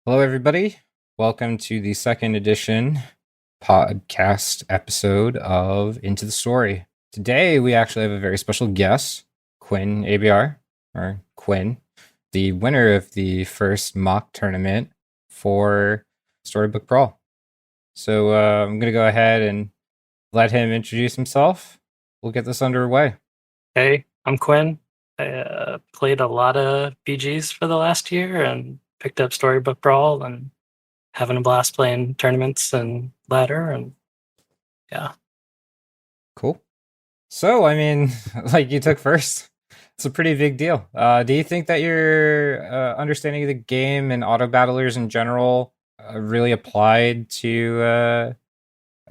Hello, everybody. Welcome to the second edition podcast episode of Into the Story. Today, we actually have a very special guest, Quinn ABR, or Quinn, the winner of the first mock tournament for Storybook Brawl. So I'm going to go ahead and let him introduce himself. We'll get this underway. Hey, I'm Quinn. I played a lot of BGs for the last year and picked up Storybook Brawl and having a blast playing tournaments and ladder and yeah. Cool. So, like you took first. It's a pretty big deal. Do you think that your understanding of the game and auto battlers in general really applied to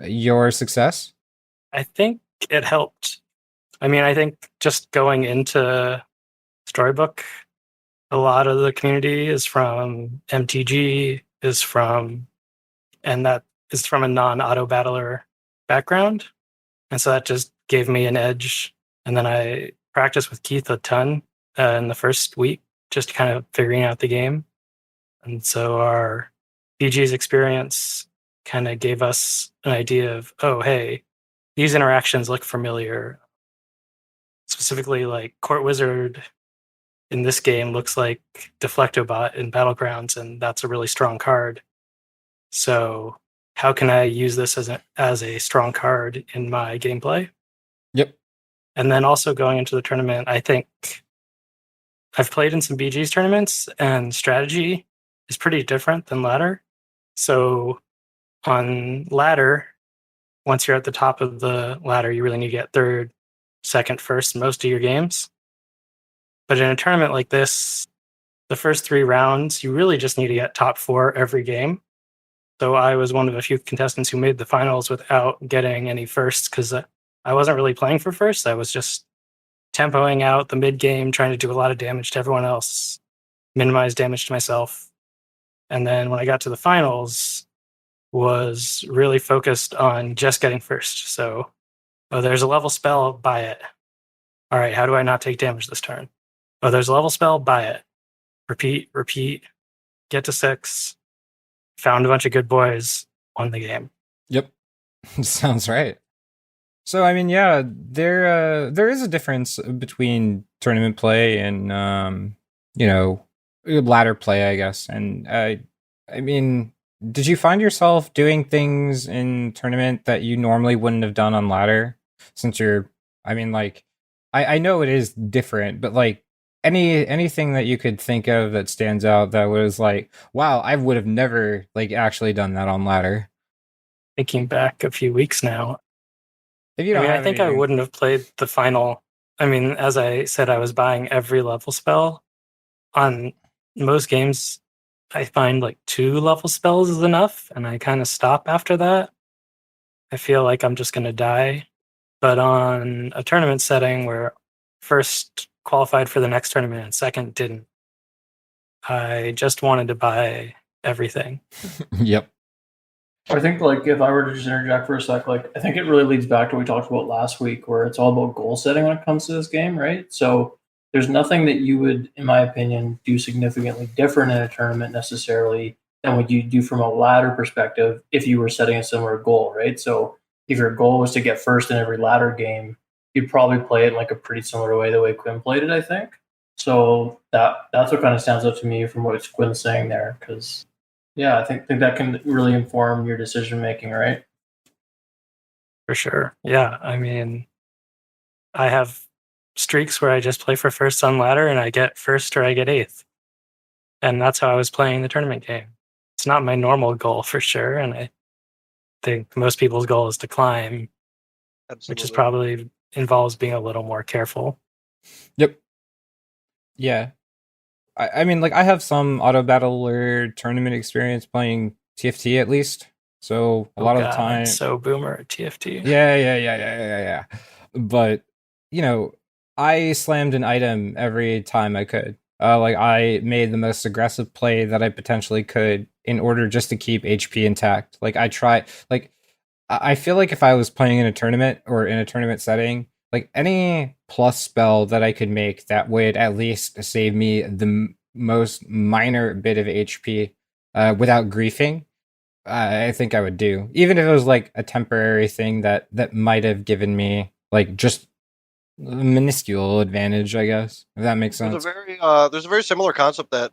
your success? I think it helped. I think just going into Storybook, a lot of the community is from MTG, and that is from a non-auto battler background. And so that just gave me an edge. And then I practiced with Keith a ton in the first week, just kind of figuring out the game. And so our BG's experience kind of gave us an idea of, oh, hey, these interactions look familiar. Specifically, like Court Wizard in this game looks like Deflectobot in Battlegrounds, and that's a really strong card. So how can I use this as a strong card in my gameplay? Yep. And then also going into the tournament, I think I've played in some BG's tournaments, and strategy is pretty different than ladder. So on ladder, once you're at the top of the ladder, you really need to get third, second, first in most of your games. But in a tournament like this, the first 3 rounds, you really just need to get top 4 every game. So I was one of a few contestants who made the finals without getting any firsts because I wasn't really playing for first. I was just tempoing out the mid game, trying to do a lot of damage to everyone else, minimize damage to myself. And then when I got to the finals, was really focused on just getting first. So, oh, there's a level spell, buy it. All right, how do I not take damage this turn? Oh, there's a level spell, buy it. Repeat, get to 6, found a bunch of good boys, won the game. Yep. Sounds right. So yeah, there is a difference between tournament play and ladder play, I guess. And I mean, did you find yourself doing things in tournament that you normally wouldn't have done on ladder? Since you're, like, I know it is different, but like anything that you could think of that stands out that was like, wow, I would have never like actually done that on ladder. Thinking back a few weeks now, If you don't I have think I anything, wouldn't have played the final. As I said, I was buying every level spell. On most games, I find like 2 level spells is enough, and I kind of stop after that. I feel like I'm just going to die. But on a tournament setting where first qualified for the next tournament and second didn't, I just wanted to buy everything. yep. I think, like, if I were to just interject for a sec, like, I think it really leads back to what we talked about last week, where it's all about goal setting when it comes to this game, right? So there's nothing that you would, in my opinion, do significantly different in a tournament necessarily than what you do from a ladder perspective if you were setting a similar goal, right? So if your goal was to get first in every ladder game, you'd probably play it in like a pretty similar way the way Quinn played it, I think. So that's what kind of stands out to me from what Quinn's saying there, because yeah, I think that can really inform your decision making, right? For sure. Yeah. I have streaks where I just play for first on ladder and I get first or I get 8th. And that's how I was playing the tournament game. It's not my normal goal for sure. And I think most people's goal is to climb, which is Absolutely. probably involves being a little more careful. Yep. Yeah. Like I have some auto battler tournament experience playing TFT at least. So a Oh lot of the God, time, so boomer at TFT. yeah. But I slammed an item every time I could. Like I made the most aggressive play that I potentially could in order just to keep HP intact. Like I try, like I feel like if I was playing in a tournament or in a tournament setting, like any plus spell that I could make that would at least save me the most minor bit of HP without griefing, I think I would do. Even if it was like a temporary thing that might have given me like just a minuscule advantage, I guess, if that makes sense. There's a very similar concept that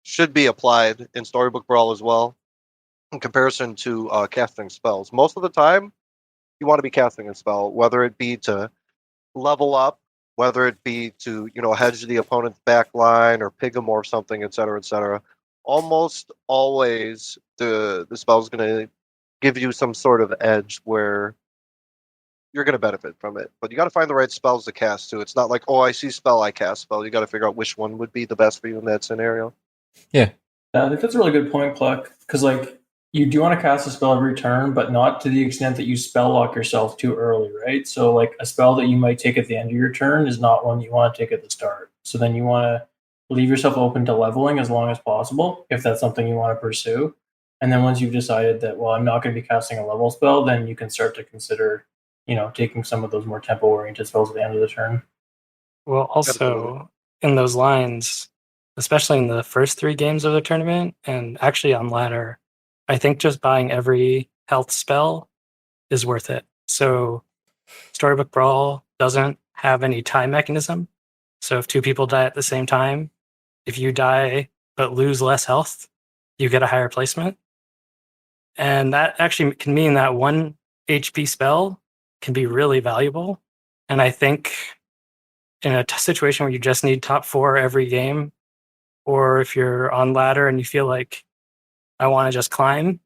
should be applied in Storybook Brawl as well, in comparison to casting spells. Most of the time, you want to be casting a spell, whether it be to level up, whether it be to hedge the opponent's back line or pigamorph something, etc., etc. Almost always, the spell is going to give you some sort of edge where you're going to benefit from it. But you got to find the right spells to cast too. It's not like, oh, I see spell, I cast spell. You got to figure out which one would be the best for you in that scenario. Yeah. I think that's a really good point, Cluck, because like you do want to cast a spell every turn, but not to the extent that you spell lock yourself too early, right? So like a spell that you might take at the end of your turn is not one you want to take at the start. So then you want to leave yourself open to leveling as long as possible if that's something you want to pursue. And then once you've decided that, well, I'm not going to be casting a level spell, then you can start to consider, taking some of those more tempo-oriented spells at the end of the turn. Well, also Absolutely. in those lines, especially in the first 3 games of the tournament, and actually on ladder, I think just buying every health spell is worth it. So Storybook Brawl doesn't have any tie mechanism. So if 2 people die at the same time, if you die but lose less health, you get a higher placement. And that actually can mean that 1 HP spell can be really valuable. And I think in a situation where you just need top 4 every game, or if you're on ladder and you feel like I want to just climb,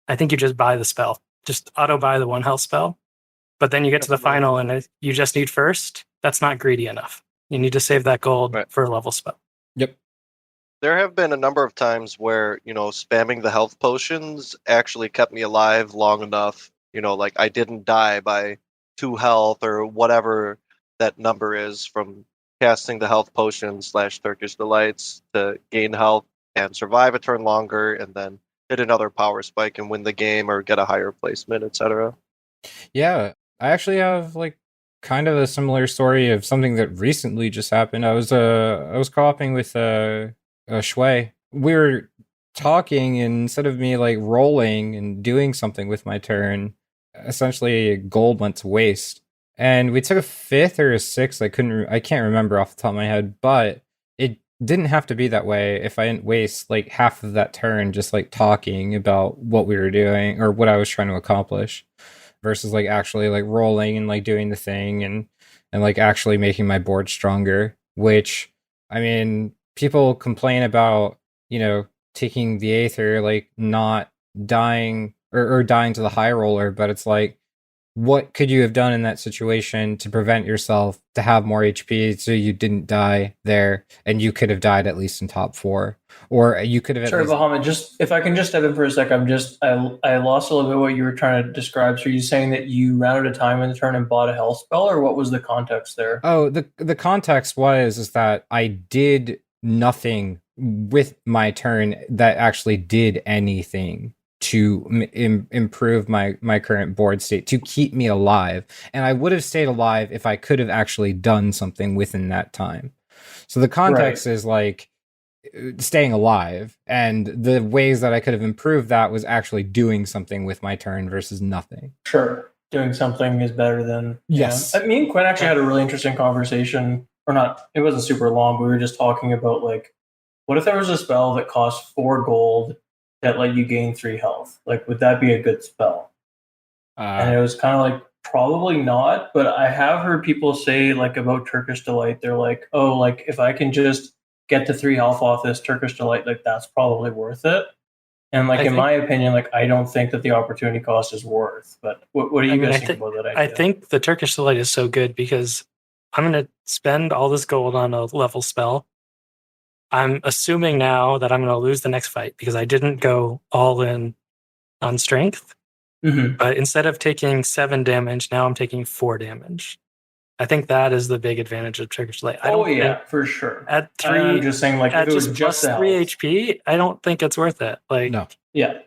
I think you just buy the spell. Just auto buy the 1 health spell. But then you get to the final and you just need first. That's not greedy enough. You need to save that gold for a level spell. Yep. There have been a number of times where, spamming the health potions actually kept me alive long enough. Like I didn't die by 2 health or whatever that number is from casting the health potions / Turkish Delights to gain health and survive a turn longer and then hit another power spike and win the game or get a higher placement, etc. Yeah, I actually have like kind of a similar story of something that recently just happened. I was co-oping with Shui. We were talking, and instead of me like rolling and doing something with my turn, essentially gold went to waste. And we took a 5th or a 6th. I can't remember off the top of my head, but it didn't have to be that way if I didn't waste like half of that turn just like talking about what we were doing or what I was trying to accomplish versus like actually like rolling and like doing the thing and like actually making my board stronger, which I mean, people complain about, taking the Aether, like not dying or dying to the high roller, but it's like, what could you have done in that situation to prevent yourself to have more HP so you didn't die there and you could have died at least in top 4? Or you could have Sorry, Bahamut, just if I can just step in for a sec, I lost a little bit what you were trying to describe. So are you saying that you ran out of time in the turn and bought a health spell, or what was the context there? Oh, the context is that I did nothing with my turn that actually did anything to improve my current board state, to keep me alive. And I would have stayed alive if I could have actually done something within that time. So the context is like staying alive, and the ways that I could have improved that was actually doing something with my turn versus nothing. Sure. Doing something is better than... Yes. Yeah. Me and Quinn actually had a really interesting conversation, or not, it wasn't super long, but we were just talking about like, what if there was a spell that cost 4 gold that let you gain 3 health? Like, would that be a good spell? And it was kind of like, probably not, but I have heard people say like about Turkish Delight, they're like, oh, like if I can just get to 3 health off this Turkish Delight, like that's probably worth it. And like, my opinion, like I don't think that the opportunity cost is worth. But what do you guys think about that idea? I think the Turkish Delight is so good because I'm going to spend all this gold on a level spell. I'm assuming now that I'm going to lose the next fight because I didn't go all in on strength. Mm-hmm. But instead of taking 7 damage, now I'm taking 4 damage. I think that is the big advantage of Turkish Delight. For sure. At 3, I'm just saying, like, at if it was just plus 3 HP, I don't think it's worth it. Like, no. Yeah.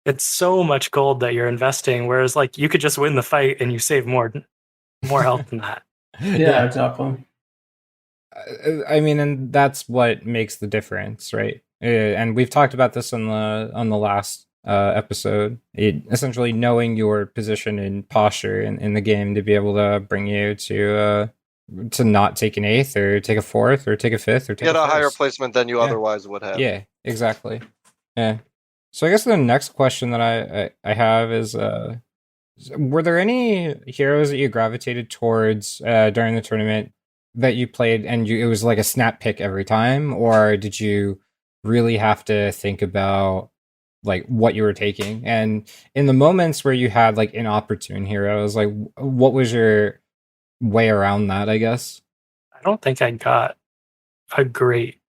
It's so much gold that you're investing, whereas like you could just win the fight and you save more health than that. Yeah, exactly. I mean, and that's what makes the difference, right? and we've talked about this on the last episode. Essentially knowing your position and posture in the game to be able to bring you to not take an 8th or take a 4th or take a 5th or take Get a higher first. placement than you otherwise would have. Yeah, exactly. Yeah. So I guess the next question that I have is, were there any heroes that you gravitated towards during the tournament that you played and it was like a snap pick every time, or did you really have to think about like what you were taking? And in the moments where you had like inopportune heroes, like what was your way around that, I guess? I don't think I got a great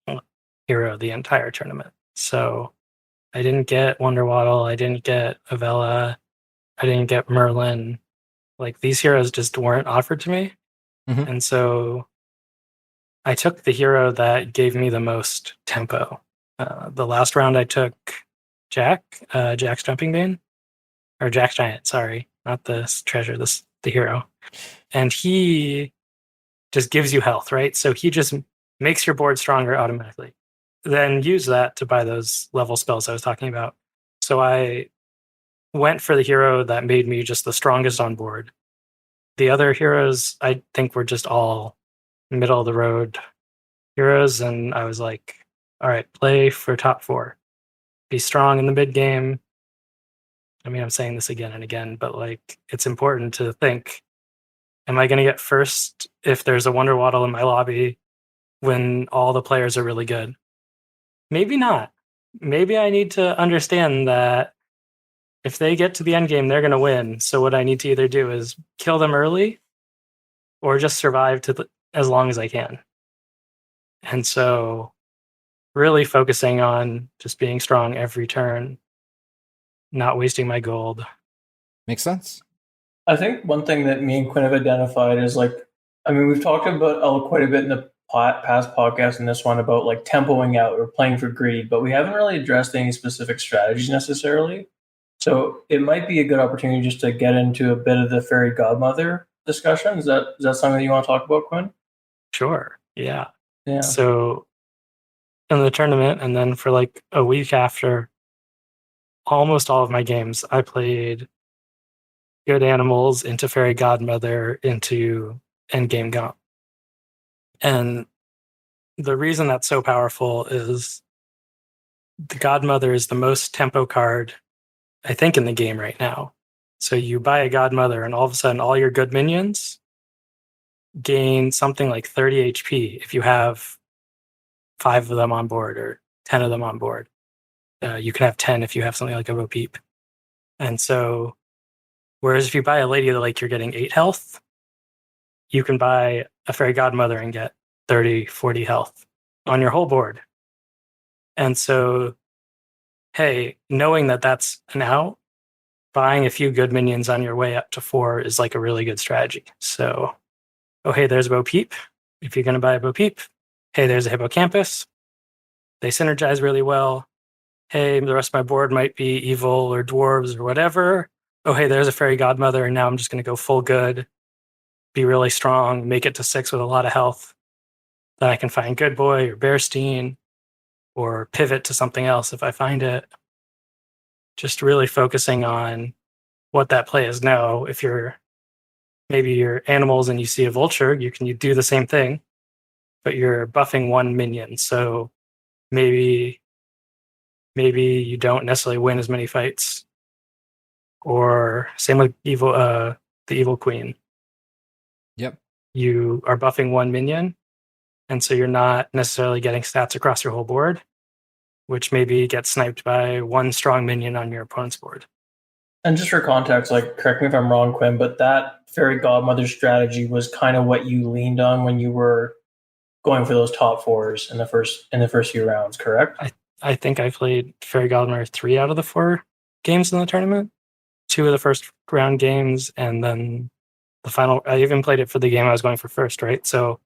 hero the entire tournament. So I didn't get Wonder Waddle, I didn't get Avella, I didn't get Merlin. Like these heroes just weren't offered to me. Mhm. And so I took the hero that gave me the most tempo. The last round I took Jack's Jumping Bane, or Jack's Giant, sorry, not the treasure, the hero. And he just gives you health, right? So he just makes your board stronger automatically. Then use that to buy those level spells I was talking about. So I went for the hero that made me just the strongest on board. The other heroes, I think, were just all middle of the road heroes. And I was like, all right, play for top 4. Be strong in the mid game. I mean, I'm saying this again and again, but like it's important to think, am I going to get first if there's a Wonder Waddle in my lobby when all the players are really good? Maybe not. Maybe I need to understand that if they get to the end game, they're going to win. So what I need to either do is kill them early or just survive as long as I can. And so really focusing on just being strong every turn, not wasting my gold. Makes sense. I think one thing that me and Quinn have identified is like, I mean, we've talked about quite a bit in the past podcast and this one about like tempoing out or playing for greed, but we haven't really addressed any specific strategies necessarily. So it might be a good opportunity just to get into a bit of the fairy godmother discussion. Is that something that you want to talk about, Quinn? Sure. Yeah. Yeah. So in the tournament, and then for like a week after, almost all of my games, I played good animals into fairy godmother into endgame gump. And the reason that's so powerful is the godmother is the most tempo card, I think, in the game right now. So you buy a godmother and all of a sudden all your good minions gain something like 30 HP if you have 5 of them on board or 10 of them on board. You can have 10 if you have something like a Bo Peep. And so, whereas if you buy a Lady of the Lake, you're getting 8 health, you can buy a Fairy Godmother and get 30, 40 health on your whole board. And so, hey, knowing that that's an out, buying a few good minions on your way up to 4 is like a really good strategy. So, oh, hey, there's a Bo Peep. If you're going to buy a Bo Peep, hey, there's a Hippocampus. They synergize really well. Hey, the rest of my board might be evil or dwarves or whatever. Oh, hey, there's a fairy godmother, and now I'm just going to go full good, be really strong, make it to 6 with a lot of health. Then I can find Good Boy or Bearstein or pivot to something else if I find it. Just really focusing on what that play is now. If you're maybe you're animals and you see a vulture, you do the same thing, but you're buffing 1 minion. So maybe you don't necessarily win as many fights. Or same with the evil queen. Yep. You are buffing 1 minion, and so you're not necessarily getting stats across your whole board, which maybe gets sniped by 1 strong minion on your opponent's board. And just for context, like, correct me if I'm wrong, Quinn, but that fairy godmother strategy was kind of what you leaned on when you were going for those top 4s in the first few rounds, correct? I think I played fairy godmother 3 out of the 4 games in the tournament. 2 of the first round games, and then the final. I even played it for the game I was going for first, right? So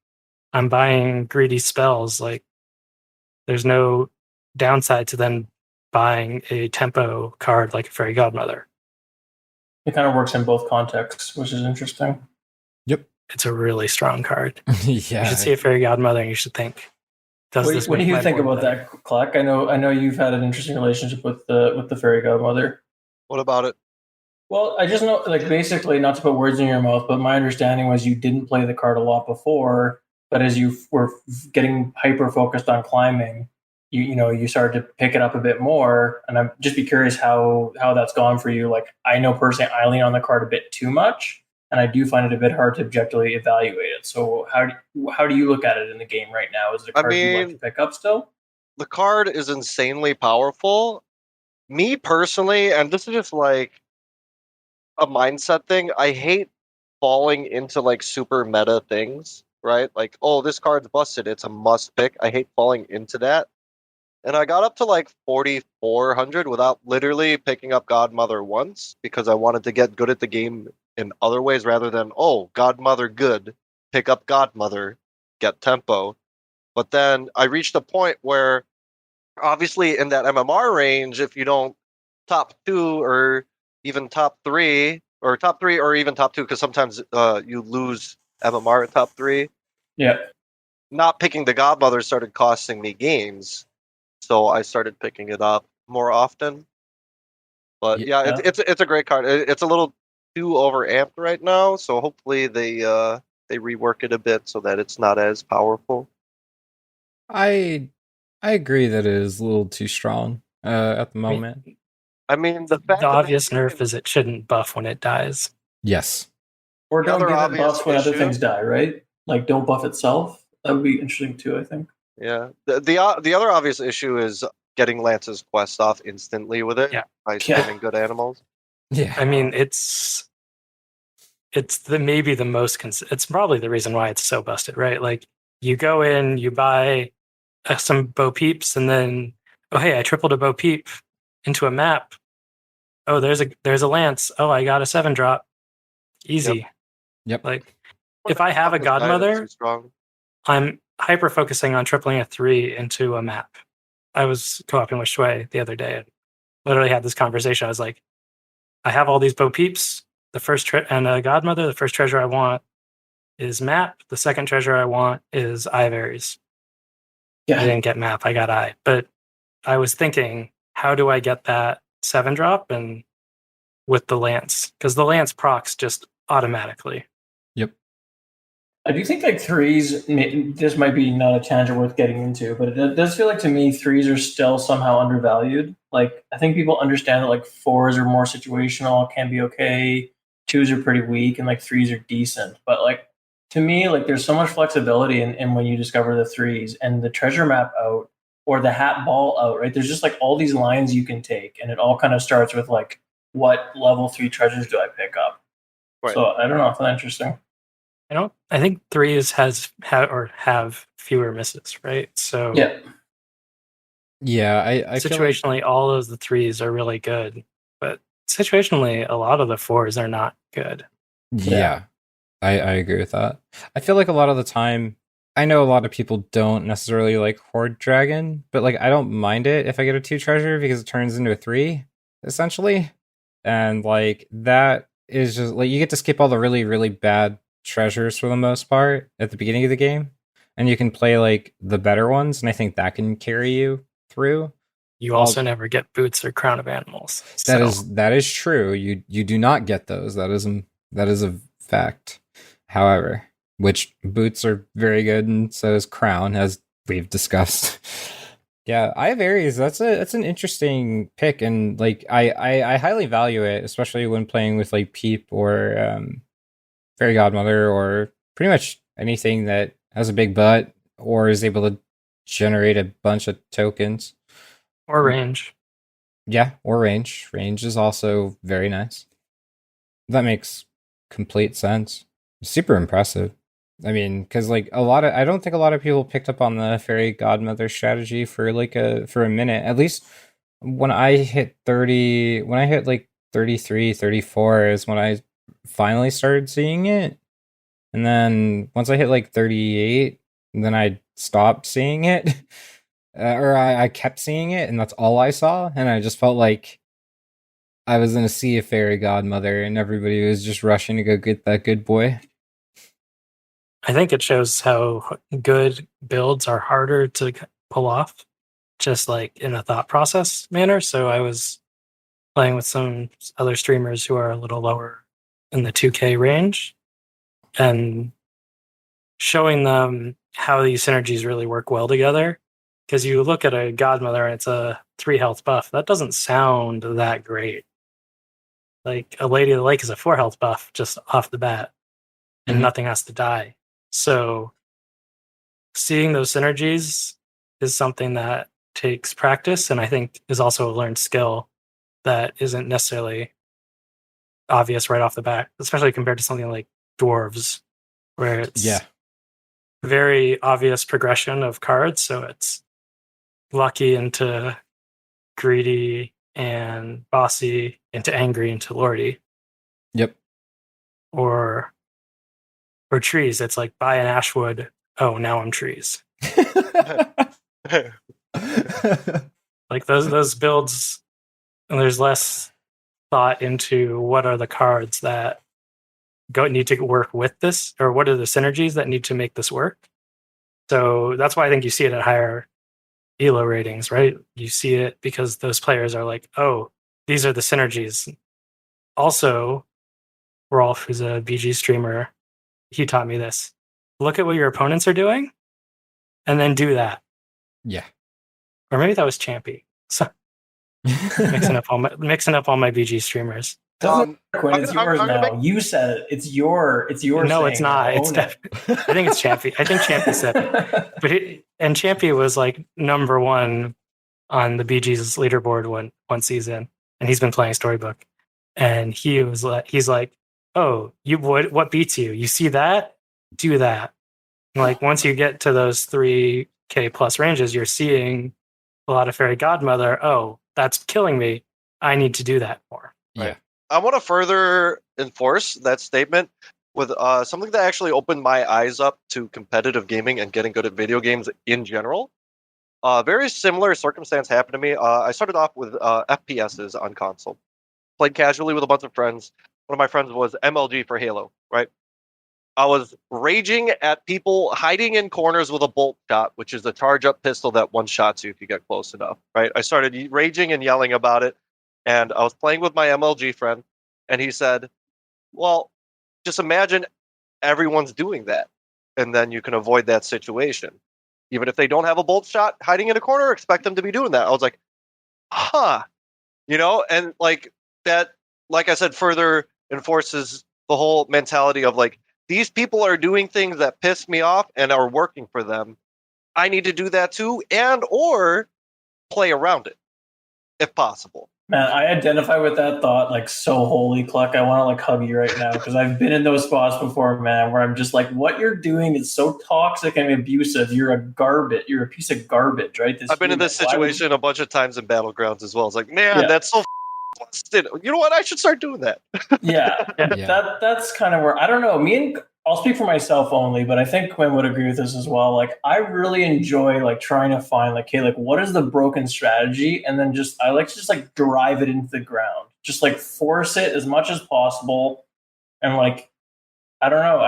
I'm buying greedy spells. Like, there's no downside to then buying a tempo card like a fairy godmother. It kind of works in both contexts, which is interesting. Yep. It's a really strong card. Yeah. You should see a fairy godmother and you should think, does this. What do make you my think board about better? that, Clark? I know you've had an interesting relationship with the fairy godmother. What about it? Well, I just know, like, basically, not to put words in your mouth, but my understanding was you didn't play the card a lot before, but as you were getting hyper focused on climbing, you started to pick it up a bit more. And I'm just be curious how that's gone for you. Like, I know personally, I lean on the card a bit too much, and I do find it a bit hard to objectively evaluate it. So how do you look at it in the game right now? Is it a card you like to pick up still? The card is insanely powerful. Me personally, and this is just like a mindset thing, I hate falling into like super meta things, right? Like, oh, this card's busted, it's a must pick. I hate falling into that. And I got up to like 4,400 without literally picking up Godmother once because I wanted to get good at the game in other ways rather than, oh, Godmother good, pick up Godmother, get tempo. But then I reached a point where obviously in that MMR range, if you don't top 2 or even top 3, or top 3 or even top 2, because sometimes you lose MMR at top 3. Yeah. Not picking the Godmother started costing me games, so I started picking it up more often. But yeah, it's a great card. It's a little too overamped right now, so hopefully they rework it a bit so that it's not as powerful. I agree that it is a little too strong at the moment. I mean, the fact The that obvious nerf is it shouldn't buff when it dies. Yes. Or The don't other give it obvious buffs when other issue- things die, right? Like, don't buff itself. That would be interesting too, I think. Yeah, the other obvious issue is getting Lance's quest off instantly with it by spamming good animals. Yeah. I mean, it's maybe the most. It's probably the reason why it's so busted, right? Like, you go in, you buy some Bo Peeps, and then, oh hey, I tripled a Bo Peep into a map. Oh, there's a Lance. Oh, I got a 7-drop. Easy. Yep. Like, if I have a Godmother, I'm hyper focusing on tripling a 3 into a map. I was co-oping with Shui the other day and literally had this conversation. I was like, I have all these Bo Peeps. The first and a Godmother. The first treasure I want is map. The second treasure I want is Ivaries. Yeah. I didn't get map. I got eye. But I was thinking, how do I get that 7-drop and with the Lance? Because the Lance procs just automatically. Yep. I do think like threes, this might be not a tangent worth getting into, but it does feel like to me threes are still somehow undervalued. Like, I think people understand that like fours are more situational, can be okay, twos are pretty weak, and like threes are decent. But like, to me, like there's so much flexibility in when you discover the threes and the treasure map out or the hat ball out, right? There's just like all these lines you can take, and it all kind of starts with like, what level 3 treasures do I pick up? Right. So I don't know if that's interesting. I think threes have fewer misses, right? So yeah, I situationally, all of the threes are really good, but situationally, a lot of the fours are not good. Yeah, I agree with that. I feel like a lot of the time, I know a lot of people don't necessarily like Horde Dragon, but like I don't mind it if I get a 2 treasure because it turns into a 3, essentially. And like that is just like you get to skip all the really, really bad treasures for the most part at the beginning of the game, and you can play like the better ones, and I think that can carry you through. You also never get boots or crown of animals. That is true. You do not get those. That is a fact. However, which boots are very good, and so is crown, as we've discussed. Yeah, Ivaries, that's an interesting pick, and like I highly value it, especially when playing with like Peep or Fairy Godmother or pretty much anything that has a big butt or is able to generate a bunch of tokens. Or range. Yeah, or range. Range is also very nice. That makes complete sense. Super impressive. I mean, because like I don't think a lot of people picked up on the Fairy Godmother strategy for a minute. At least when I hit 30, when I hit like 33, 34 is when I finally started seeing it. And then once I hit like 38, then I stopped seeing it. Or I kept seeing it, and that's all I saw. And I just felt like I was in a sea of Fairy Godmother, and everybody was just rushing to go get that good boy. I think it shows how good builds are harder to pull off, just like in a thought process manner. So I was playing with some other streamers who are a little lower in the 2K range and showing them how these synergies really work well together. Because you look at a Godmother and it's a 3 health buff. That doesn't sound that great. Like a Lady of the Lake is a 4 health buff just off the bat, and nothing has to die. So seeing those synergies is something that takes practice, and I think is also a learned skill that isn't necessarily obvious right off the bat, especially compared to something like Dwarves, where it's very obvious progression of cards. So it's lucky into greedy and bossy into angry into lordy. Yep. Or trees, it's like buy an ashwood. Oh, now I'm trees. Like those builds, and there's less thought into what are the cards that need to work with this, or what are the synergies that need to make this work. So that's why I think you see it at higher ELO ratings, right? You see it because those players are like, oh, these are the synergies. Also, Rolf, who's a BG streamer, he taught me this. Look at what your opponents are doing, and then do that. Yeah. Or maybe that was Champy. So mixing up all my BG streamers. Quinn, it's yours now. You said it. It's your. No, it's not. It's I think it's Champy. I think Champy said it. But Champy was like number 1 on the BG's leaderboard one season, and he's been playing Storybook. And he's like, oh, what beats you? You see that? Do that. And like once you get to those 3K plus ranges, you're seeing a lot of Fairy Godmother. Oh, that's killing me. I need to do that more. Yeah. I want to further enforce that statement with something that actually opened my eyes up to competitive gaming and getting good at video games in general. Very similar circumstance happened to me. I started off with FPSs on console. Played casually with a bunch of friends. One of my friends was MLG for Halo, right? I was raging at people hiding in corners with a bolt shot, which is a charge-up pistol that one-shots you if you get close enough, right? I started raging and yelling about it. And I was playing with my MLG friend, and he said, well, just imagine everyone's doing that, and then you can avoid that situation. Even if they don't have a bolt shot hiding in a corner, expect them to be doing that. I was like, huh. And like that, like I said, further enforces the whole mentality of like, these people are doing things that piss me off and are working for them. I need to do that too, and or play around it, if possible. Man, I identify with that thought like so wholly, Cluck. I want to like hug you right now because I've been in those spots before, man, where I'm just like, what you're doing is so toxic and abusive. You're a piece of garbage, right? I've been in this situation a bunch of times in Battlegrounds as well. It's like, man, that's so busted. You know what? I should start doing that. Yeah. That's kind of where, I don't know, I'll speak for myself only, but I think Quinn would agree with this as well. Like, I really enjoy like trying to find like, hey, like what is the broken strategy? And then I like to just like drive it into the ground, just like force it as much as possible. And like, I don't know.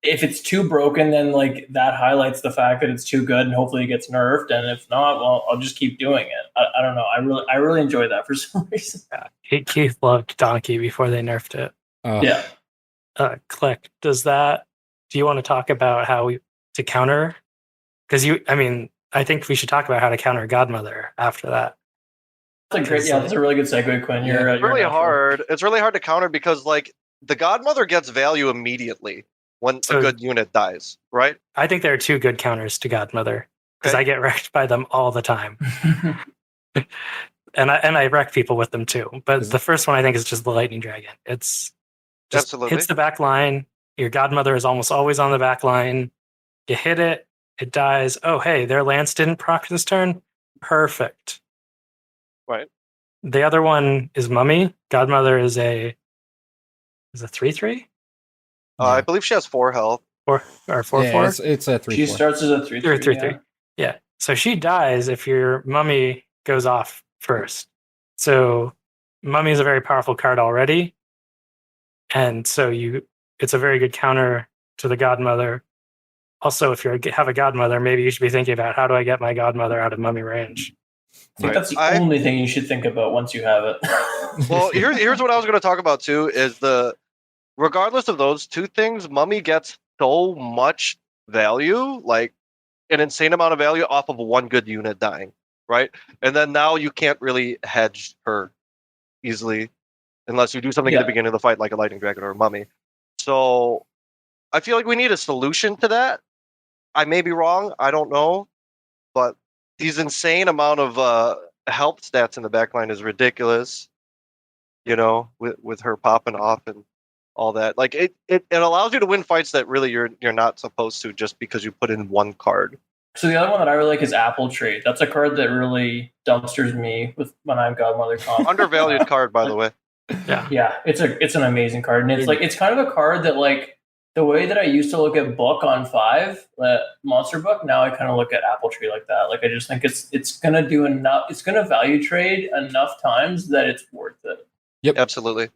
If it's too broken, then like that highlights the fact that it's too good and hopefully it gets nerfed. And if not, well, I'll just keep doing it. I don't know. I really enjoy that for some reason. Yeah. Keith loved Donkey before they nerfed it. Yeah. Click. Do you want to talk about how to counter? Because I think we should talk about how to counter Godmother after that. That's a really good segue, Quinn. It's really hard. It's really hard to counter because like the Godmother gets value immediately when a good unit dies, right? I think there are 2 good counters to Godmother because I get wrecked by them all the time. and I wreck people with them too. But the first one I think is just the Lightning Dragon. It's just hits the back line. Your Godmother is almost always on the back line. You hit it, it dies. Oh, hey, their Lance didn't proc this turn. Perfect. Right. The other one is Mummy. Godmother is a 3/3. I believe she has 4 health. 4 or 4/4. It's a 3/4. She starts as a 3/3. 3/3. Yeah. So she dies if your Mummy goes off first. So Mummy is a very powerful card already. And so it's a very good counter to the Godmother. Also, if you have a godmother, maybe you should be thinking about how do I get my godmother out of mummy range. I think that's the only thing you should think about once you have it. Well, here's what I was going to talk about too is regardless of those two things, mummy gets so much value, like an insane amount of value off of one good unit dying, right? And then now you can't really hedge her easily unless you do something at the beginning of the fight like a lightning dragon or a mummy. So I feel like we need a solution to that. I may be wrong, I don't know, but these insane amount of health stats in the backline is ridiculous. You know, with her popping off and all that. Like it allows you to win fights that really you're not supposed to just because you put in one card. So the other one that I really like is Apple Tree. That's a card that really dumpsters me when I'm Godmother comp. Undervalued card, by the way. Yeah, it's an amazing card, and it's kind of a card that like the way that I used to look at book on 5, monster book. Now I kind of look at Apple Tree like that. Like I just think it's gonna do enough. It's gonna value trade enough times that it's worth it. Yep, absolutely.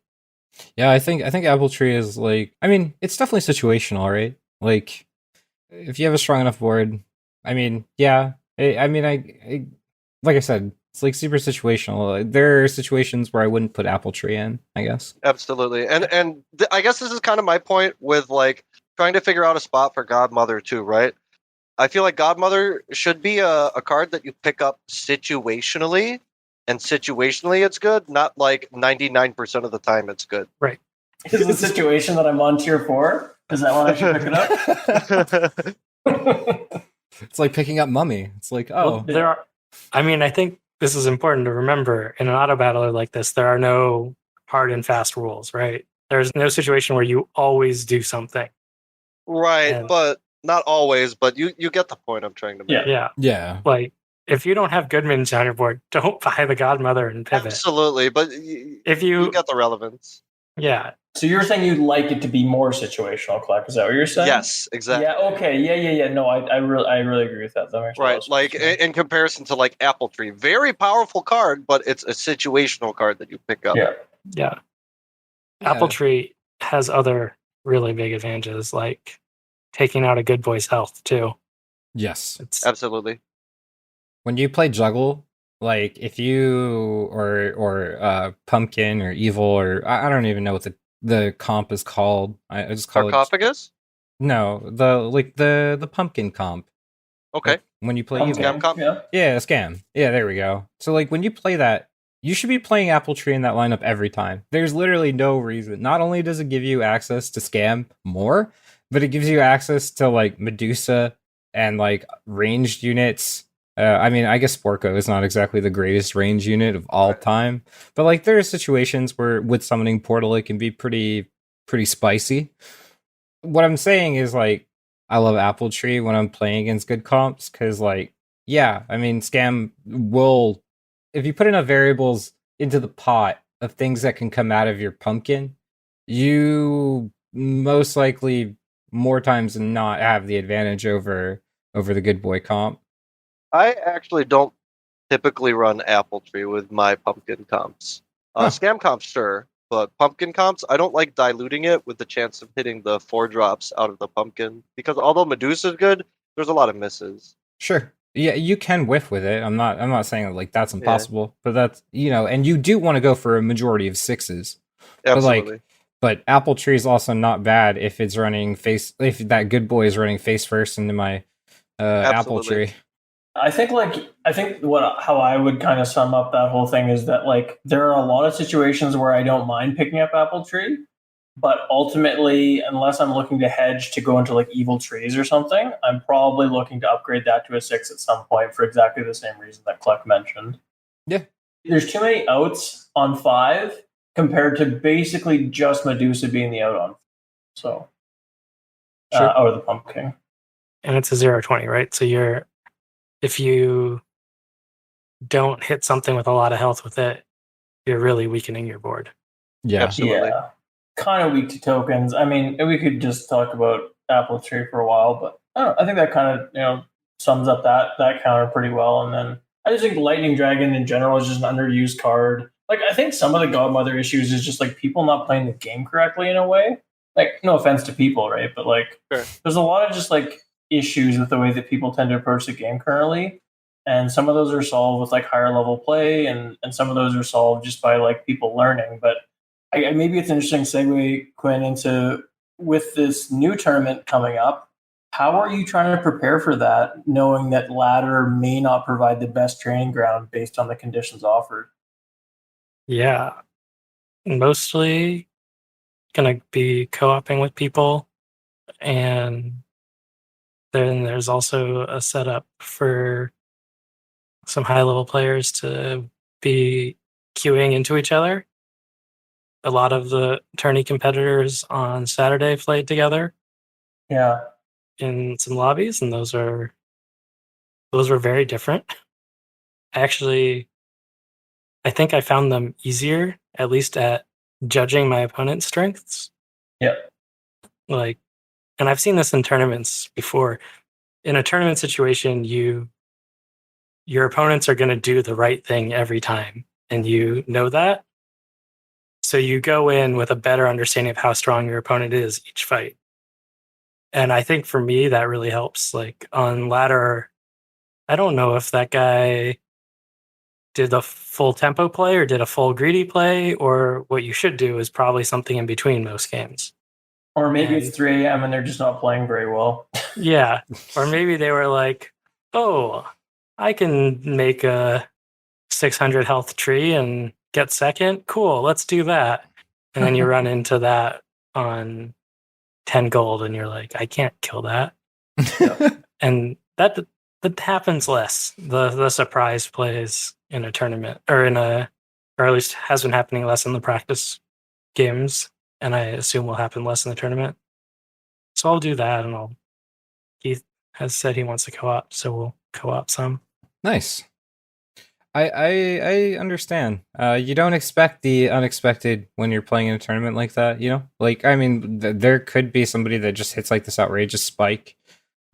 Yeah, I think Apple Tree is like. I mean, it's definitely situational, right? Like, if you have a strong enough board, I mean, yeah. I like I said, it's like super situational. There are situations where I wouldn't put Apple Tree in, I guess. Absolutely. And I guess this is kind of my point with like trying to figure out a spot for Godmother too, right? I feel like Godmother should be a card that you pick up situationally, and situationally it's good, not like 99% of the time it's good. Right. Is the situation that I'm on tier 4? Is that one I should pick it up? It's like picking up Mummy. It's like, oh. Well, I think this is important to remember. In an auto battler like this, there are no hard and fast rules, right? There's no situation where you always do something. Right, but not always, but you get the point I'm trying to make. Yeah. Like, if you don't have good minions on your board, don't buy the Godmother and pivot. Absolutely, but if you get the relevance. Yeah. So you're saying you'd like it to be more situational, Clark? Is that what you're saying? Yes, exactly. Yeah. Okay. Yeah. No, I really agree with that. That makes right. Like in comparison to like Apple Tree, very powerful card, but it's a situational card that you pick up. Yeah. Apple Tree has other really big advantages, like taking out a good boy's health too. Yes, absolutely. When you play Juggle, like if you or Pumpkin or Evil or I don't even know what the comp is called. I just call Sarcophagus? No, the pumpkin comp. Okay. Like when you play Scam comp? Yeah, scam. Yeah, there we go. So like when you play that, you should be playing Apple Tree in that lineup every time. There's literally no reason. Not only does it give you access to scam more, but it gives you access to like Medusa and like ranged units. I mean, I guess Sporko is not exactly the greatest range unit of all time, but like there are situations where with summoning Portal it can be pretty spicy. What I'm saying is like I love Apple Tree when I'm playing against good comps because like yeah, I mean scam will, if you put enough variables into the pot of things that can come out of your pumpkin, you most likely more times than not have the advantage over the good boy comp. I actually don't typically run Apple Tree with my pumpkin comps. Scam comps, sure, but pumpkin comps, I don't like diluting it with the chance of hitting the 4 drops out of the pumpkin because although Medusa is good, there's a lot of misses. Sure. Yeah, you can whiff with it. I'm not saying like that's impossible, but that's, you know, and you do want to go for a majority of 6s. Absolutely. But Apple Tree is also not bad if it's running if that good boy is running face first into my Apple Tree. I think how I would kind of sum up that whole thing is that like there are a lot of situations where I don't mind picking up Apple Tree, but ultimately, unless I'm looking to hedge to go into like evil trees or something, I'm probably looking to upgrade that to a 6 at some point for exactly the same reason that Cluck mentioned. Yeah. There's too many outs on 5 compared to basically just Medusa being the out on. So, or the pumpkin. And it's a 0-20, right? So if you don't hit something with a lot of health with it, you're really weakening your board. Yeah, absolutely. Yeah. Kind of weak to tokens. I mean, we could just talk about Apple Tree for a while, but I think that kind of sums up that counter pretty well. And then I just think Lightning Dragon in general is just an underused card. Like I think some of the Godmother issues is just like people not playing the game correctly in a way. Like no offense to people, right? But like there's a lot of just like issues with the way that people tend to approach the game currently. And some of those are solved with like higher level play, and some of those are solved just by like people learning. But maybe it's an interesting segue, Quinn, into with this new tournament coming up. How are you trying to prepare for that, knowing that ladder may not provide the best training ground based on the conditions offered? Yeah, mostly gonna be co-oping with people, and then there's also a setup for some high-level players to be queuing into each other. A lot of the tourney competitors on Saturday played together. Yeah. In some lobbies, and those were very different. Actually, I think I found them easier, at least at judging my opponent's strengths. Yeah. Like, and I've seen this in tournaments before. In a tournament situation, your opponents are going to do the right thing every time, and you know that. So you go in with a better understanding of how strong your opponent is each fight. And I think for me, that really helps. Like on ladder, I don't know if that guy did a full tempo play or did a full greedy play, or what you should do is probably something in between most games. Or maybe it's 3 a.m. and they're just not playing very well. Yeah. Or maybe they were like, oh, I can make a 600 health tree and get second. Cool, let's do that. And then you run into that on 10 gold and you're like, I can't kill that. And that happens less. The surprise plays in a tournament or or at least has been happening less in the practice games, and I assume will happen less in the tournament. So I'll do that, and Keith has said he wants to co-op, so we'll co-op some. Nice. I understand. You don't expect the unexpected when you're playing in a tournament like that, you know? Like, I mean, there could be somebody that just hits like this outrageous spike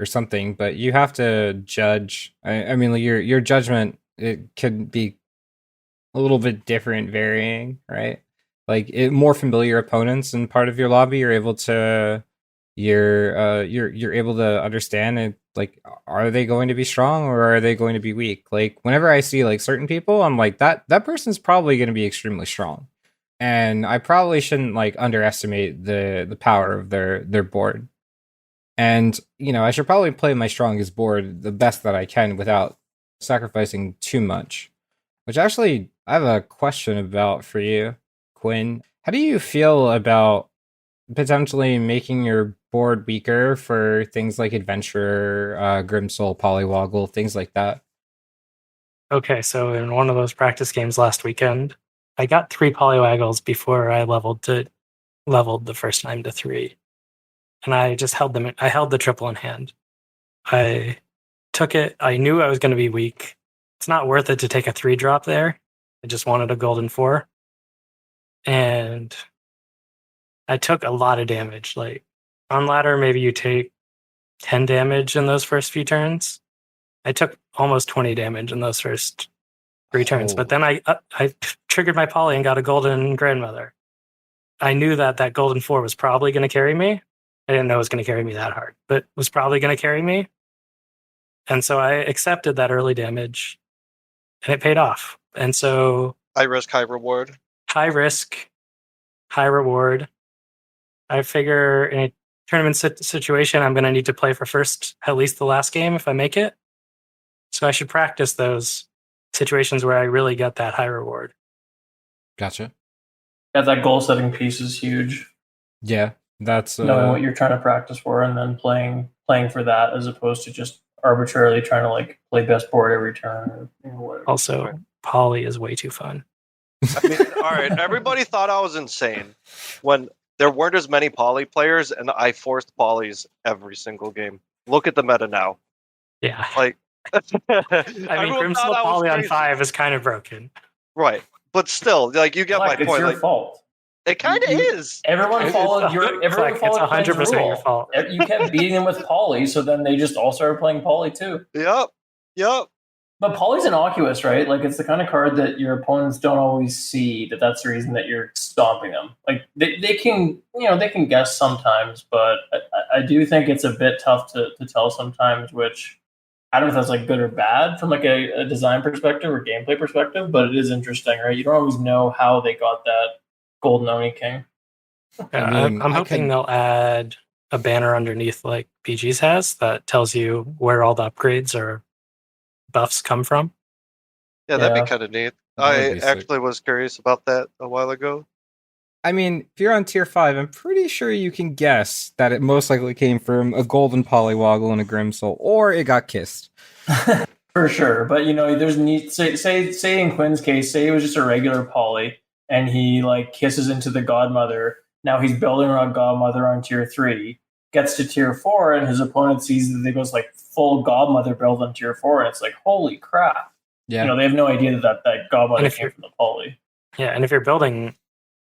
or something, but you have to judge. I mean, like your judgment, it could be a little bit different, varying, right? Like more familiar opponents in part of your lobby, you're able to you're able to understand it. Like, are they going to be strong or are they going to be weak? Like, whenever I see like certain people, I'm like that person's probably going to be extremely strong, and I probably shouldn't like underestimate the power of their board. And you know, I should probably play my strongest board the best that I can without sacrificing too much. Which actually, I have a question about for you, Quinn. How do you feel about potentially making your board weaker for things like Adventurer, Grimsoul, Polywoggle, things like that? Okay, so in one of those practice games last weekend, I got 3 Polywaggles before I leveled the first time to 3. And I just held them. I held the triple in hand. I took it. I knew I was going to be weak. It's not worth it to take a 3 drop there. I just wanted a golden 4. And I took a lot of damage. Like on ladder, maybe you take 10 damage in those first few turns. I took almost 20 damage in those first 3 turns. But then I triggered my poly and got a golden grandmother. I knew that golden 4 was probably going to carry me. I didn't know it was going to carry me that hard, but was probably going to carry me. And so I accepted that early damage, and it paid off. And so high risk, high reward. High risk, high reward. I figure in a tournament situation, I'm going to need to play for first, at least the last game if I make it. So I should practice those situations where I really get that high reward. Gotcha. Yeah, that goal setting piece is huge. Yeah, that's knowing what you're trying to practice for, and then playing for that as opposed to just arbitrarily trying to like play best board every turn or whatever. Also, poly is way too fun. I mean, all right, everybody thought I was insane when there weren't as many poly players, and I forced polys every single game. Look at the meta now. Yeah. Like, I mean, Grimsoul poly on 5 is kind of broken. Right. But still, like, you get my point. It's your like, fault. It kind of is. Everyone followed your. Everyone it's followed 100% your fault. You kept beating them with poly, so then they just all started playing poly too. Yep. But Poly's innocuous, right? Like it's the kind of card that your opponents don't always see. That's the reason that you're stomping them. Like they can, they can guess sometimes, but I do think it's a bit tough to tell sometimes. Which I don't know if that's like good or bad from like a design perspective or gameplay perspective, but it is interesting, right? You don't always know how they got that Golden Oni King. Yeah, I'm hoping they'll add a banner underneath like BG's has that tells you where all the upgrades or buffs come from. Yeah, that'd be kind of neat. I sick. actually was curious about that a while ago. I mean, if you're on tier 5, I'm pretty sure you can guess that it most likely came from a golden Polywoggle and a Grimsoul, or it got kissed. For sure. But, there's neat. Say in Quinn's case, say it was just a regular Poly and he like kisses into the Godmother. Now he's building around Godmother on tier 3, gets to tier 4, and his opponent sees that it goes like full Godmother build on tier 4, and it's like, holy crap. Yeah. They have no idea that Godmother came from the Poly. Yeah, and if you're building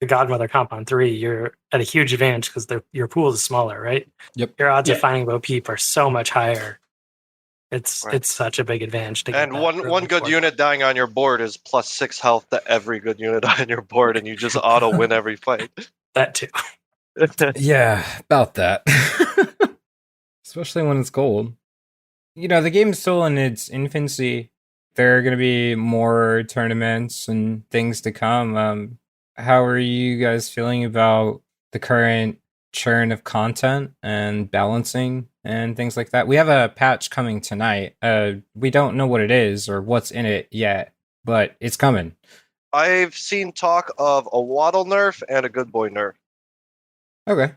the Godmother comp on 3, you're at a huge advantage because your pool is smaller, right? Yep. Your odds of finding Bo Peep are so much higher. It's such a big advantage to get. And one good unit dying on your board is +6 health to every good unit on your board, and you just auto win every fight. That too. Yeah, about that. Especially when it's gold. The game is still in its infancy. There are going to be more tournaments and things to come. How are you guys feeling about the current churn of content and balancing and things like that? We have a patch coming tonight. We don't know what it is or what's in it yet, but it's coming. I've seen talk of a Waddle nerf and a Good Boy nerf. Okay.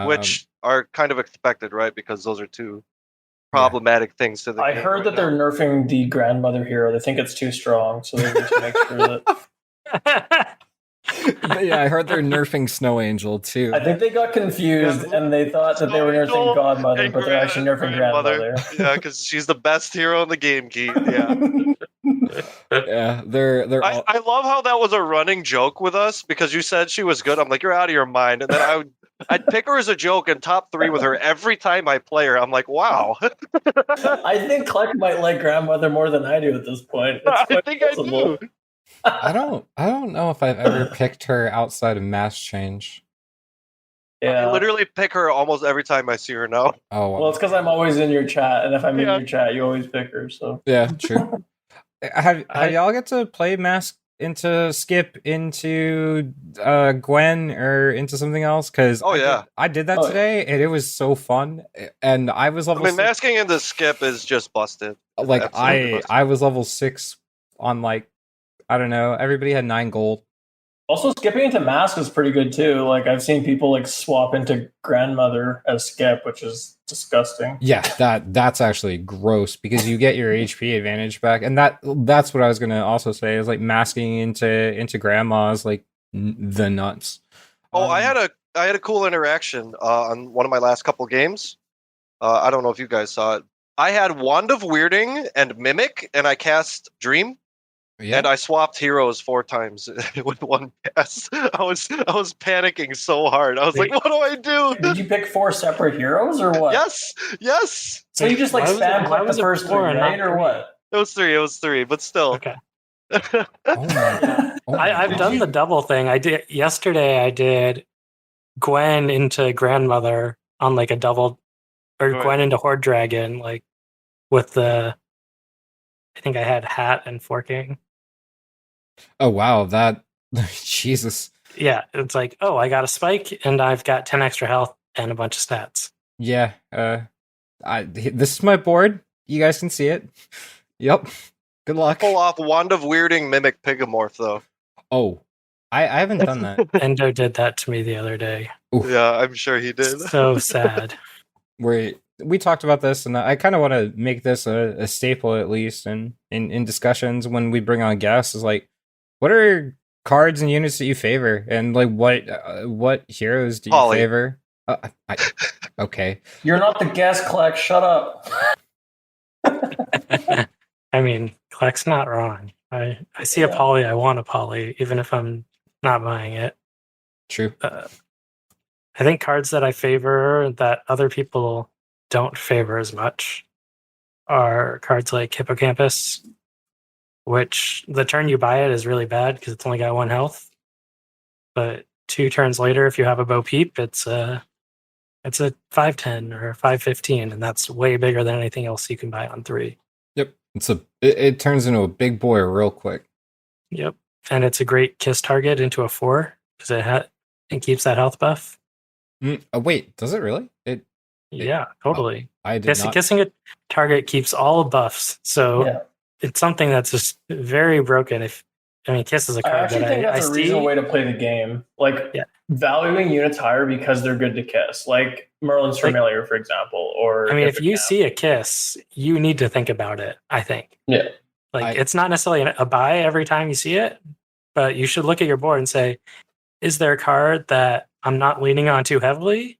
Which are kind of expected, right? Because those are two problematic things to the I game heard right that they're now. nerfing the Grandmother hero. They think it's too strong, so they need to make sure that... Yeah, I heard they're nerfing Snow Angel too. I think they got confused and they thought that they were nerfing Godmother, but they're actually nerfing Grandmother. Yeah, because she's the best hero in the game, Keith. Yeah. Yeah, they're. I love how that was a running joke with us because you said she was good. I'm like, you're out of your mind, and then I'd pick her as a joke and top 3 with her every time I play her. I'm like, wow. I think Kleck might like Grandmother more than I do at this point. I think possible. I do. I don't know if I've ever picked her outside of Mass Change. Yeah, I literally pick her almost every time I see her now. Oh, well, it's because I'm always in your chat, and if I'm in your chat, you always pick her. So yeah, true. Have y'all get to play Mask into Skip into Gwen or into something else? Because I did that today, and it was so fun. And I was level. Masking into Skip is just busted. Like I was level 6 on like. I don't know. Everybody had 9 gold. Also, skipping into Mask is pretty good too. Like I've seen people like swap into Grandmother as Skip, which is disgusting. Yeah, that's actually gross because you get your HP advantage back, and that's what I was gonna also say is like masking into Grandma's like the nuts. I had a cool interaction on one of my last couple games. I don't know if you guys saw it. I had Wand of Weirding and Mimic, and I cast Dream. Yeah. And I swapped heroes 4 times with one cast. I was panicking so hard. I was like, what do I do? Did you pick 4 separate heroes or what? Yes. So you just like spam click the first 3, right? Or what? It was 3, but still. Okay. I've done the double thing. Yesterday I did Gwen into Grandmother on like a double, or Gwen into Horde Dragon, like with I think I had Hat and Forking. Oh wow, that Jesus. Yeah, it's like, I got a spike and I've got 10 extra health and a bunch of stats. Yeah, this is my board. You guys can see it. Yep. Good luck. Pull off Wand of Weirding Mimic Pigamorph though. Oh, I haven't done that. Endo did that to me the other day. Oof. Yeah, I'm sure he did. So sad. We talked about this, and I kind of want to make this a staple at least in discussions when we bring on guests. Is like, what are cards and units that you favor, and like what heroes do you favor? Okay, you're not the guest, Kleck. Shut up. I mean, Kleck's not wrong. I see a Poly, I want a Poly, even if I'm not buying it. True. I think cards that I favor that other people don't favor as much are cards like Hippocampus, which the turn you buy it is really bad because it's only got 1 health. But 2 turns later, if you have a Bo Peep, it's a 5/10 or a 5/15, and that's way bigger than anything else you can buy on 3. Yep. It turns into a big boy real quick. Yep. And it's a great kiss target into a 4 because it keeps that health buff. Oh, wait, does it really? Yeah, totally. I did not. Kissing a target keeps all buffs, so Yeah. it's something that's just very broken. Kiss is a card I actually think that's a reasonable way to play the game. Like valuing units higher because they're good to kiss, like Merlin's Familiar, for example. Or if you see a kiss, you need to think about it. I think. Yeah. It's not necessarily a buy every time you see it, but you should look at your board and say, is there a card that I'm not leaning on too heavily?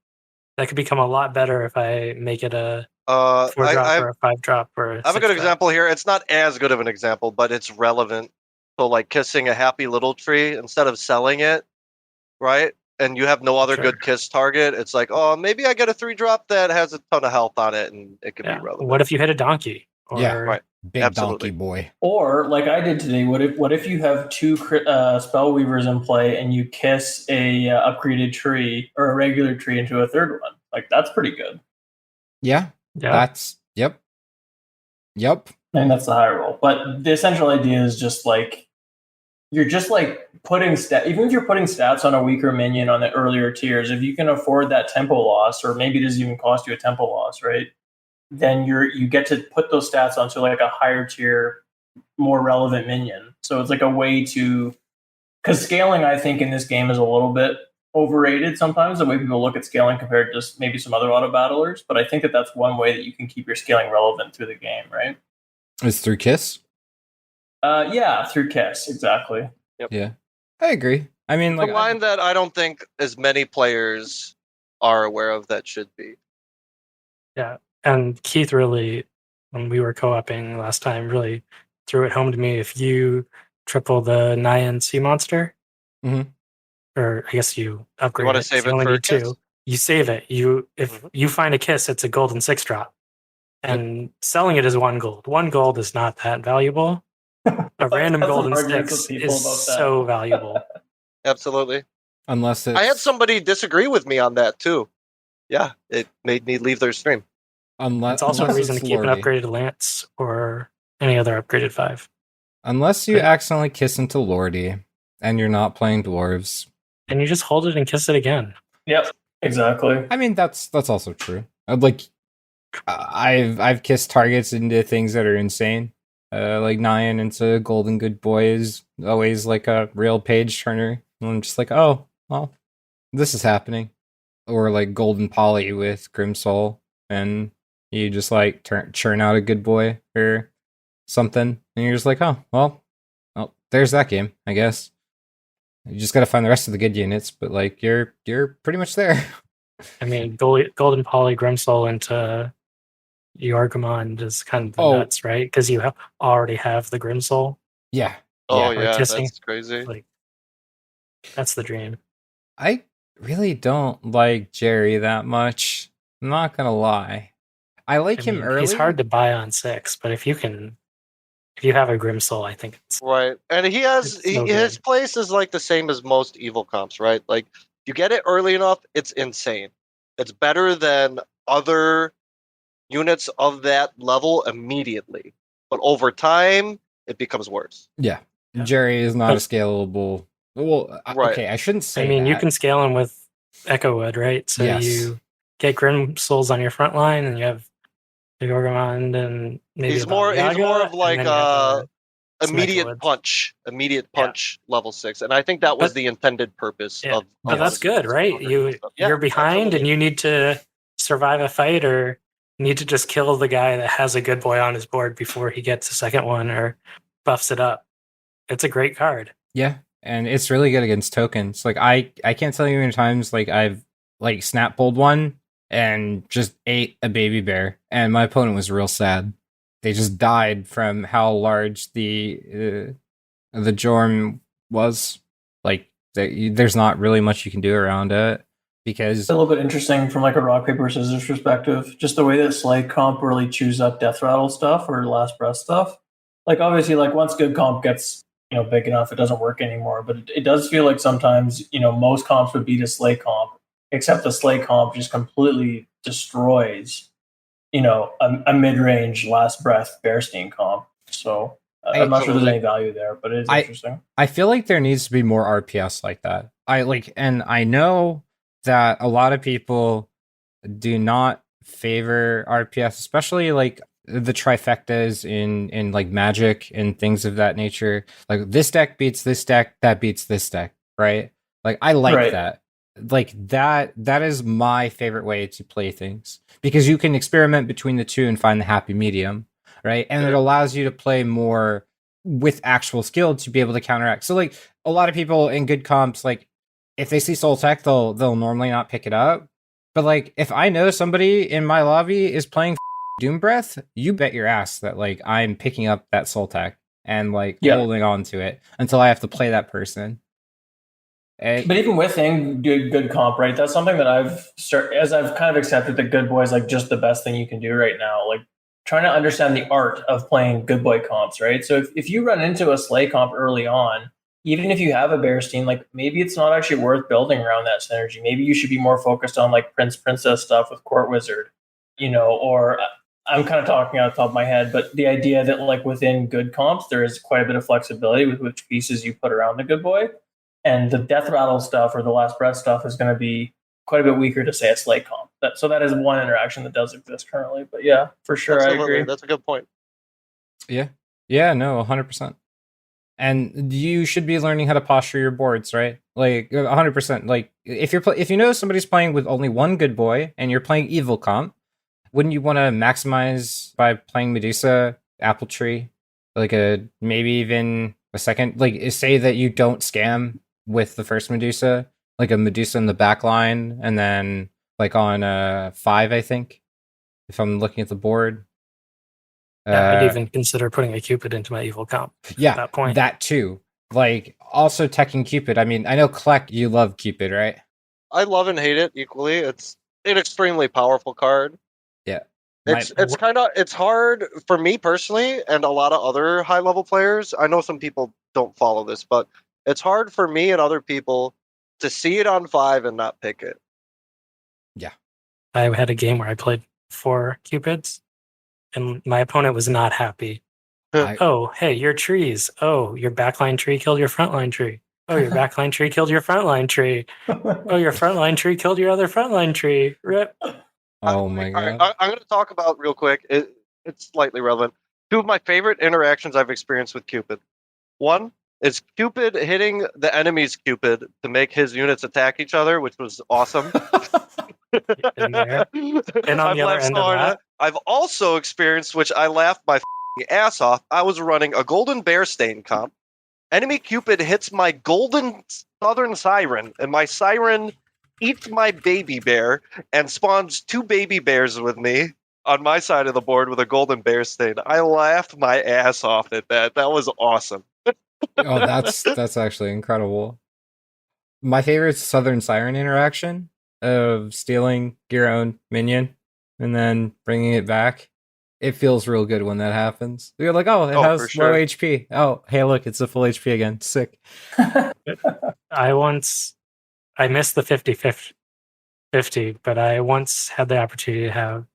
That could become a lot better if I make it a 4-drop or a 5-drop or a I have a good 6-drop. example here. It's not as good of an example, but it's relevant. So, like kissing a happy little tree instead of selling it, right? And you have no other good kiss target. It's like, oh, maybe I get a 3-drop that has a ton of health on it, and it could be relevant. What if you hit a donkey? Right. Big Absolutely. donkey boy. Or like I did today, what if you have 2 Spellweavers in play and you kiss a upgraded tree or a regular tree into a 3rd one? Like that's pretty good. Yeah. That's yep. And that's the high roll. But the essential idea is just like you're just like putting even if you're putting stats on a weaker minion on the earlier tiers, if you can afford that tempo loss, or maybe it doesn't even cost you a tempo loss, right? Then you get to put those stats onto like a higher tier, more relevant minion. So it's like a way to, because scaling, I think, in this game is a little bit overrated sometimes, the way people look at scaling compared to just maybe some other auto battlers. But I think that that's one way that you can keep your scaling relevant through the game, right? It's through kiss? Yeah, through kiss, exactly. Yep. Yeah, I agree. I mean, the line that I don't think as many players are aware of that should be. Yeah. And Keith really, when we were co-oping last time, really threw it home to me. If you triple the Nyan Sea Monster, or I guess you upgrade want to it, save you it only for need a kiss? 2. You save it. If you find a kiss, it's a golden 6-drop. And selling it is 1 gold. 1 gold is not that valuable. A random golden 6 is so valuable. Absolutely. Unless it's... I had somebody disagree with me on that too. Yeah, it made me leave their stream. It's also a reason to keep an upgraded Lance or any other upgraded 5. Unless you accidentally kiss into Lordy and you're not playing dwarves. And you just hold it and kiss it again. Yep, exactly. I mean, that's also true. I've kissed targets into things that are insane. Like Nyan into Golden Good Boy is always like a real page turner. And I'm just like, oh, well, this is happening. Or like Golden Poly with Grimsoul, and you just like churn out a good boy or something, and you're just like, oh, well, there's that game, I guess. You just got to find the rest of the good units, but like you're pretty much there. I mean, Golden Poly Grimsoul into Yorgmond is kind of nuts, right? Because you already have the Grimsoul. Yeah. Oh yeah, that's crazy. Like, that's the dream. I really don't like Jerry that much. I'm not gonna lie. I like him early. He's hard to buy on 6, but if you have a Grimsoul, I think it's right. And his place is like the same as most evil comps, right? Like you get it early enough, it's insane. It's better than other units of that level immediately. But over time, it becomes worse. Yeah. Jerry is not a scalable. Well, right. Okay, I shouldn't say. I mean, you can scale him with Echowood, right? So you get Grimsouls on your front line, and you have the Gorgomond, and maybe he's more of like immediate punch level 6, and I think that was the intended purpose of. But that's good, right? You're behind, absolutely. And you need to survive a fight, or need to just kill the guy that has a good boy on his board before he gets a second one or buffs it up. It's a great card. Yeah. And it's really good against tokens. Like I can't tell you how many times like I've like snap pulled one and just ate a baby bear, and my opponent was real sad. They just died from how large the Jorm was. Like there's not really much you can do around it because It's a little bit interesting from like a rock paper scissors perspective. Just the way that Slay comp really chews up death rattle stuff or last breath stuff. Like obviously, like once good comp gets big enough, it doesn't work anymore. But it does feel like sometimes most comps would beat a Slay comp, except the Slay comp just completely destroys a mid range last breath Bearstein comp. So I'm not sure there's any value there, but it is interesting. I feel like there needs to be more RPS like that. And I know that a lot of people do not favor RPS, especially like the trifectas in like Magic and things of that nature. Like this deck beats this deck, that beats this deck, right? Like I like that. Like that is my favorite way to play things, because you can experiment between the two and find the happy medium, right? And it allows you to play more with actual skill to be able to counteract. So like a lot of people in good comps, like if they see Soul Tech, they'll normally not pick it up. But like if I know somebody in my lobby is playing Doom Breath, you bet your ass that like I'm picking up that Soul Tech and like holding on to it until I have to play that person. But even within good comp, right? That's something that I've kind of accepted that good boy is like just the best thing you can do right now. Like trying to understand the art of playing good boy comps, right? So if you run into a Slay comp early on, even if you have a Bearstein, like maybe it's not actually worth building around that synergy. Maybe you should be more focused on like Princess stuff with Court Wizard, or I'm kind of talking out the top of my head, but the idea that like within good comps, there is quite a bit of flexibility with which pieces you put around the good boy. And the death rattle stuff or the last breath stuff is going to be quite a bit weaker to say a Slay comp. So that is one interaction that does exist currently. But yeah, for sure, Absolutely. I agree. That's a good point. Yeah, no, 100%. And you should be learning how to posture your boards, right? Like 100%. Like if you know somebody's playing with only one good boy and you're playing evil comp, wouldn't you want to maximize by playing Medusa, Apple Tree, like maybe even a second? Like say that you don't scam with the first Medusa, like a Medusa in the back line, and then like on 5, I think, if I'm looking at the board. I'd even consider putting a Cupid into my evil comp. Yeah, at that point. That too. Like also teching Cupid. I mean, I know Kleck, you love Cupid, right? I love and hate it equally. It's an extremely powerful card. Yeah. It's hard for me personally and a lot of other high level players. I know some people don't follow this, but it's hard for me and other people to see it on 5 and not pick it. Yeah. I had a game where I played 4 Cupids and my opponent was not happy. Oh, hey, your trees. Oh, your backline tree killed your frontline tree. Oh, your backline tree killed your frontline tree. Oh, your frontline tree killed your other frontline tree. Rip. Oh my god. I'm going to talk about real quick. It's slightly relevant. 2 of my favorite interactions I've experienced with Cupid. One is Cupid hitting the enemy's Cupid to make his units attack each other, which was awesome. And on the other end of that, I've also experienced, which I laughed my ass off. I was running a golden Bearstein comp. Enemy Cupid hits my golden Southern Siren, and my Siren eats my baby bear and spawns 2 baby bears with me on my side of the board with a golden Bearstein. I laughed my ass off at that. That was awesome. Oh, that's actually incredible. My favorite Southern Siren interaction of stealing your own minion and then bringing it back. It feels real good when that happens. You're like, oh, it has low HP. Oh, hey, look, it's a full HP again. Sick. I missed the 50-50, but I once had the opportunity to have.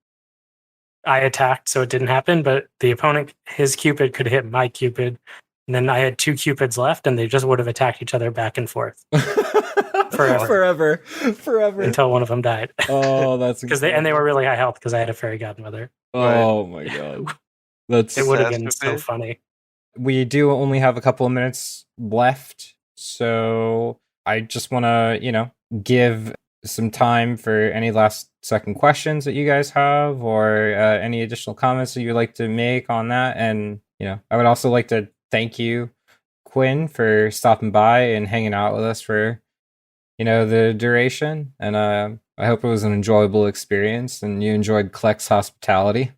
I attacked, so it didn't happen, but the opponent, his Cupid could hit my Cupid, and then I had 2 Cupids left, and they just would have attacked each other back and forth. Forever. Until one of them died. Oh, that's because they were really high health because I had a fairy godmother. Oh my god, it would have been so funny. We do only have a couple of minutes left, so I just want to give some time for any last second questions that you guys have, or any additional comments that you'd like to make on that. And I would also like to thank you, Quinn, for stopping by and hanging out with us for the duration, and I hope it was an enjoyable experience and you enjoyed Kleck's hospitality.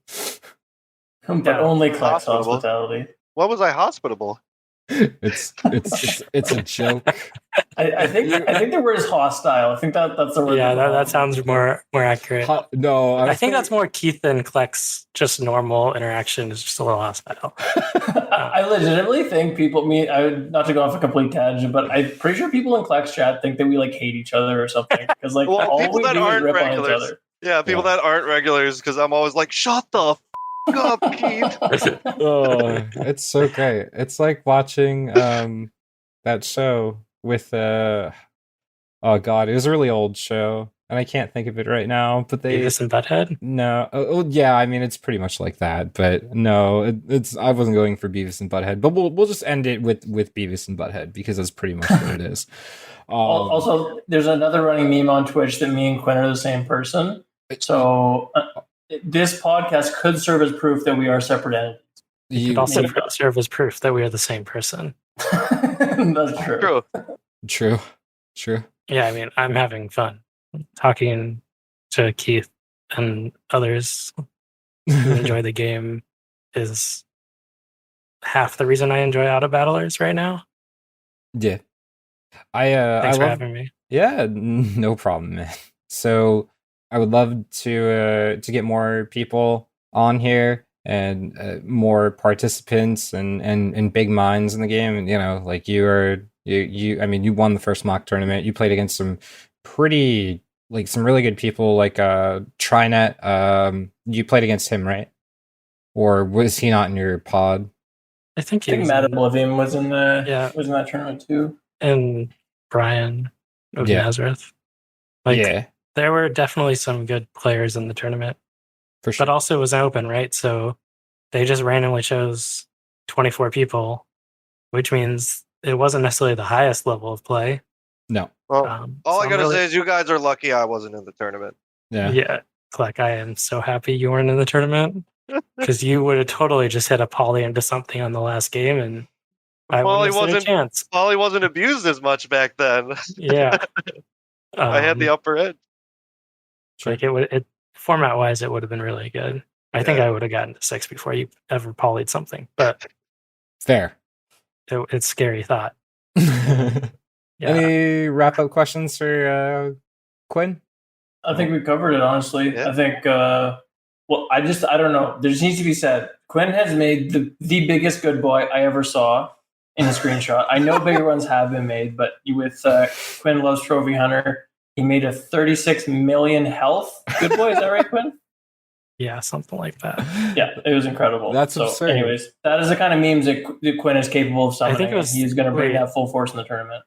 But only Kleck's hospitality. What was I hospitable? It's a joke. I think the word is hostile. I think that's the word. Yeah, that sounds more accurate. No, I think that's more Keith and Kleck's just normal interaction is just a little hostile. I legitimately think people. Not to go off a complete tangent, but I'm pretty sure people in Kleck's chat think that we like hate each other or something because like Well, all people we that do is aren't rip on each regulars. other. Yeah, people that aren't regulars, because I'm always like, shut the f up, Keith. Oh, it's so great. It's like watching that show with oh god, it was a really old show, and I can't think of it right now. But Beavis and Butthead? no, yeah, I mean it's pretty much like that, but no, it's I wasn't going for Beavis and Butthead, but we'll just end it with Beavis and Butthead because that's pretty much what it is. Also, there's another running meme on Twitch that me and Quinn are the same person. So this podcast could serve as proof that we are separate entities. It could also serve as proof that we are the same person. That's true. True. Yeah, I mean, I'm having fun talking to Keith and others who enjoy the game is half the reason I enjoy auto battlers right now. Yeah. Thanks for having me. Yeah, no problem, man. So I would love to get more people on here and more participants and big minds in the game. And you know, like you I mean, you won the first mock tournament. You played against some really good people like Trinet. You played against him, right? Or was he not in your pod? I think Matt Oblivion was in that tournament too. And Brian of Nazareth. There were definitely some good players in the tournament. For sure. But also it was open, right? So they just randomly chose 24 people, which means it wasn't necessarily the highest level of play. No. Well, all I gotta say is you guys are lucky I wasn't in the tournament. Yeah. Kleck, I am so happy you weren't in the tournament because you would have totally just hit a poly into something on the last game and I wouldn't have stood a chance. Poly wasn't abused as much back then. Yeah. I had the upper edge. Like format wise, it would have been really good. I think I would have gotten to 6 before you ever polyed something, but fair. It's a scary thought. Any wrap up questions for Quinn? I think we covered it, honestly. Yeah. I think, I don't know. There just needs to be said. Quinn has made the biggest good boy I ever saw in a screenshot. I know bigger ones have been made, but with Quinn Loves Trophy Hunter, he made a 36 million health good boy. Is that right, Quinn? Yeah, something like that. Yeah, it was incredible. That's absurd. Anyways, that is the kind of memes that Quinn is capable of summoning. I think he's going to bring that full force in the tournament.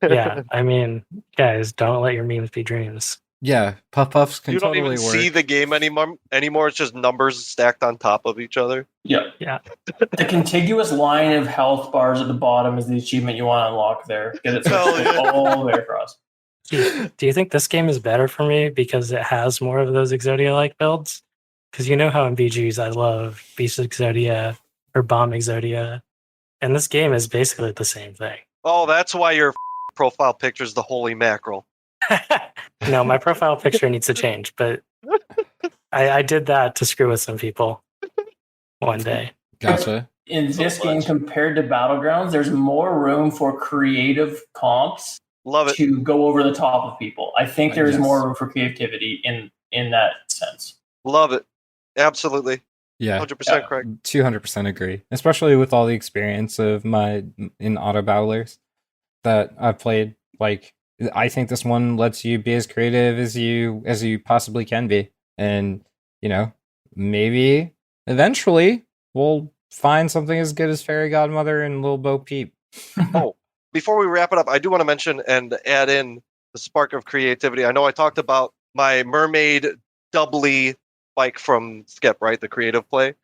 Yeah, I mean, guys, don't let your memes be dreams. Yeah, puffs can totally work. You don't even see the game anymore. It's just numbers stacked on top of each other. Yeah. The contiguous line of health bars at the bottom is the achievement you want to unlock there. Get it all the way across. Do you think this game is better for me because it has more of those Exodia-like builds? Because you know how in BGs I love Beast Exodia or Bomb Exodia, and this game is basically the same thing. Oh, that's why your profile picture is the holy mackerel. No, my profile picture needs to change, but I did that to screw with some people one day. Gotcha. In this game, compared to Battlegrounds, there's more room for creative comps. Love it. To go over the top of people. I think there is more room for creativity in that sense. Love it. Absolutely. Yeah. 100% correct. 200% agree. Especially with all the experience of in auto battlers that I've played. Like, I think this one lets you be as creative as you possibly can be. And, you know, maybe eventually we'll find something as good as Fairy Godmother and Little Bo Peep. Oh. Before we wrap it up, I do want to mention and add in the spark of creativity. I know I talked about my mermaid doubly bike from Skip, right? The creative play.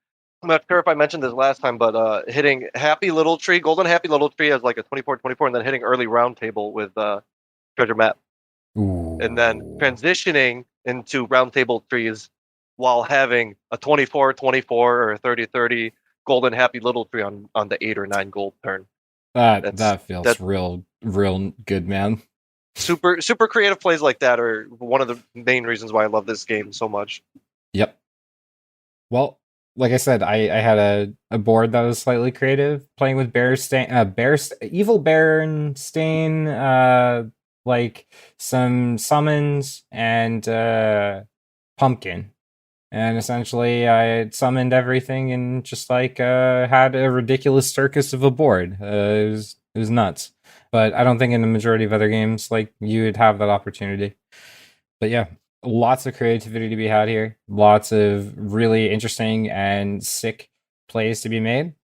I'm not sure if I mentioned this last time, but hitting Happy Little Tree, Golden Happy Little Tree as like a 24-24, and then hitting early round table with Treasure Map. Ooh. And then transitioning into round table trees while having a 24-24 or a 30-30 Golden Happy Little Tree on the 8 or 9 gold turn. That feels real good, man. Super creative plays like that are one of the main reasons why I love this game so much. Yep. Well, like I said, I had a board that was slightly creative, playing with Evil Berenstain, like some summons and pumpkin. And essentially, I had summoned everything and just like had a ridiculous circus of a board. It was nuts. But I don't think in the majority of other games like you would have that opportunity. But yeah, lots of creativity to be had here. Lots of really interesting and sick plays to be made.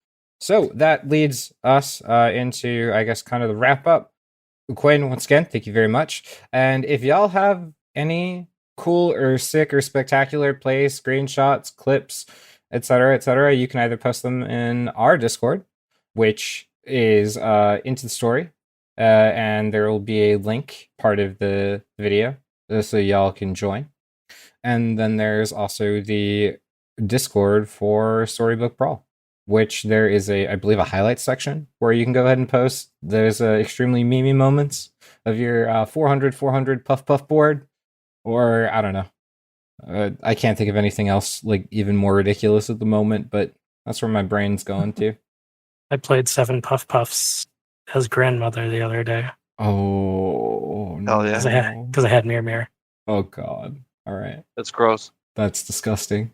So that leads us into, I guess, kind of the wrap up. Quinn, once again, thank you very much. And if y'all have any cool or sick or spectacular plays, screenshots, clips, etc., you can either post them in our Discord, which is Into the Story, and there will be a link part of the video so y'all can join. And then there's also the Discord for Storybook Brawl, which there is I believe, a highlights section where you can go ahead and post. There's extremely memey moments of your 400 puff puff board, or I don't know. I can't think of anything else like even more ridiculous at the moment, but that's where my brain's going to. I played 7 Puff Puffs as grandmother the other day. Oh no! Hell yeah. Because I had Mirror Mirror. Oh god! All right. That's gross. That's disgusting.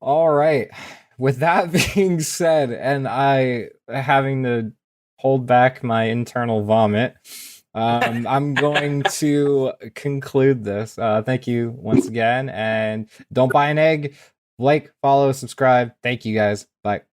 All right. With that being said, and I having to hold back my internal vomit, I'm going to conclude this. Thank you once again, and don't buy an egg. Like, follow, subscribe. Thank you guys. Bye.